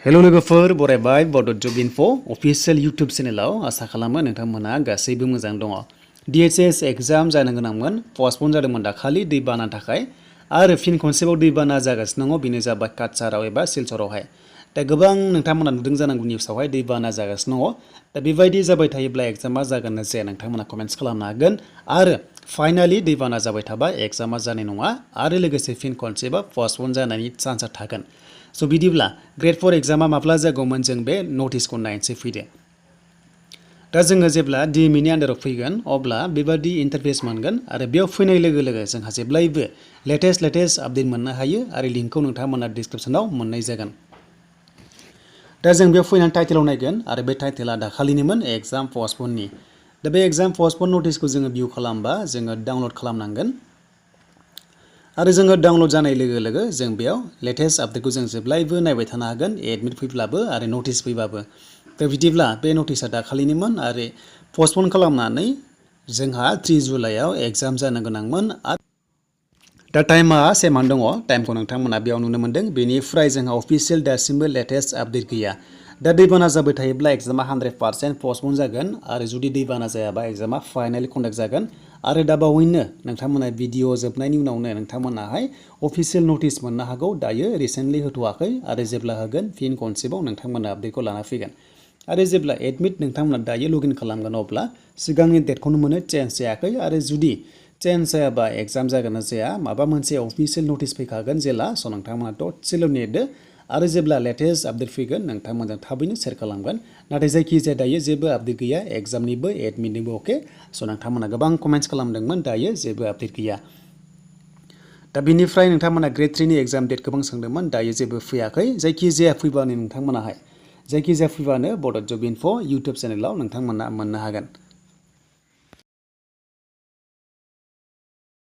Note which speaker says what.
Speaker 1: Hello लोगोफोर बरायबाय बड' जब info अफिशियेल YouTube चेनेलाव आसा खालामो नोंथांमोना गासैबो मोजां दङ। DHS एग्जाम जानो गोनांमोन पस्टपन जादोंमोन दाखालि दैबानानि थाखाय आरो फिन खनसेबाव दैबाना जागासिनो दङ बेनो जाबाय काछाराव एबा सिलचरावहाय। दा गोबां नोंथांमोना नुदों जानांगौ निउसावहाय दैबाना जागासिनो दङ। दा बेबायदि जाबाय थायोब्ला एग्जामा जागोन ना जाया नोंथांमोना कमेन्ट्स खालामनो हागोन आरो फाइनालि दैबाना जाबाय थाबा एग्जामा जानाय नङा आरो लोगोसे फिन खनसेबा पस्टपन जानायनि चान्सआ थागोन। स' बिदिब्ला ग्रेड 4 एग्जामा माब्ला जागौमोन जों बे नटिसखौ नायनोसै फैदो। दा जोङो जेब्ला DMEनि आन्दाराव फैगोन अब्ला बेबादि इन्टारफेस मोनगोन आरो बेयाव फैनाय लोगो लोगो जोंहा जेब्लायबो लेटेस्ट आपडेट मोननो हायो आरो लिंकखौ नोंथांमोना डिसक्रिपसनाव मोननाय जागोन। दा जों बेयाव फैनानै टाइटेलाव नायगोन आरो बे टाइटेला दाखालिनिमोन एग्जाम पस्टपननि। दा बे एग्जाम पस्टपन नटिसखौ जोङो भिउ खालामबा जोङो डाउनलड खालामनांगोन आरो जोङो डाउनलड जानाय लोगो लोगो जों बेयाव लेटेस्ट आपडेटखौ जों जेब्लायबो नायबाय थानो हागोन एडमिट फैब्लाबो आरो नटिस फैबाबो। दा बिदिब्ला बे नटिसआ दाखालिनिमोन आरो पस्टपन खालामनानै जोंहा 3 जुलाइआव एग्जाम जानो गोनांमोन आरो दा टाइमा सेमानो दङ टाइमखौ नोंथांमोना बेयाव नुनो मोन्दों बेनिफ्राय जोंहा अफिसियेल दासिमबो लेटेस्ट आपडेट गैया। दा दैबाना जाबाय थायोब्ला एग्जामा 100% पस्टपन जागोन आरो जुदि दैबाना जायाबा एग्जामा फाइनालि कन्डाक्ट जागोन आरो दा बावैनो नोंथांमोना भिडिअ जोबनायनि उनावनो नोंथांमोनाहाय अफिसियेल नटिस मोननो हागौ दायो रिसेन्टलि होथ'वाखै आरो जेब्ला होगोन फिन खनसेबाव नोंथांमोना आपडेटखौ लाना फैगोन आरो जेब्ला एडमिट नोंथांमोना दायो लगइन खालामगोन अब्ला सिगांनि डेटखौनो मोनो चेन्ज जायाखै आरो जुदि चेन्ज जायाबा एग्जाम जागोन ना जाया माबा मोनसे अफिसियेल नटिस फैखागोन जेला स' नोंथांमोना दसेल' नेदो आरो जेब्ला लेटेस्ट आपडेट फैगोन नोंथांमोनजों थाबैनो शेयार खालामगोन। नाथाय जायखिजाया दायो जेबो आपडेट गैया एग्जामनिबो एडमिटनिबो अके स' नोंथांमोना गोबां कमेन्ट्स खालामदोंमोन दायो जेबो आपडेट गैया। दा बिनिफ्राय नोंथांमोना ग्रेड 3 नि एग्जाम डेट गोबां सोंदोंमोन दायो जेबो फैयाखै जायखिजाया फैबानो नोंथांमोनाहाय जायखिजाया फैबानो बड' जब इनफो इउटुब चेनेलाव नोंथांमोना मोननो हागोन।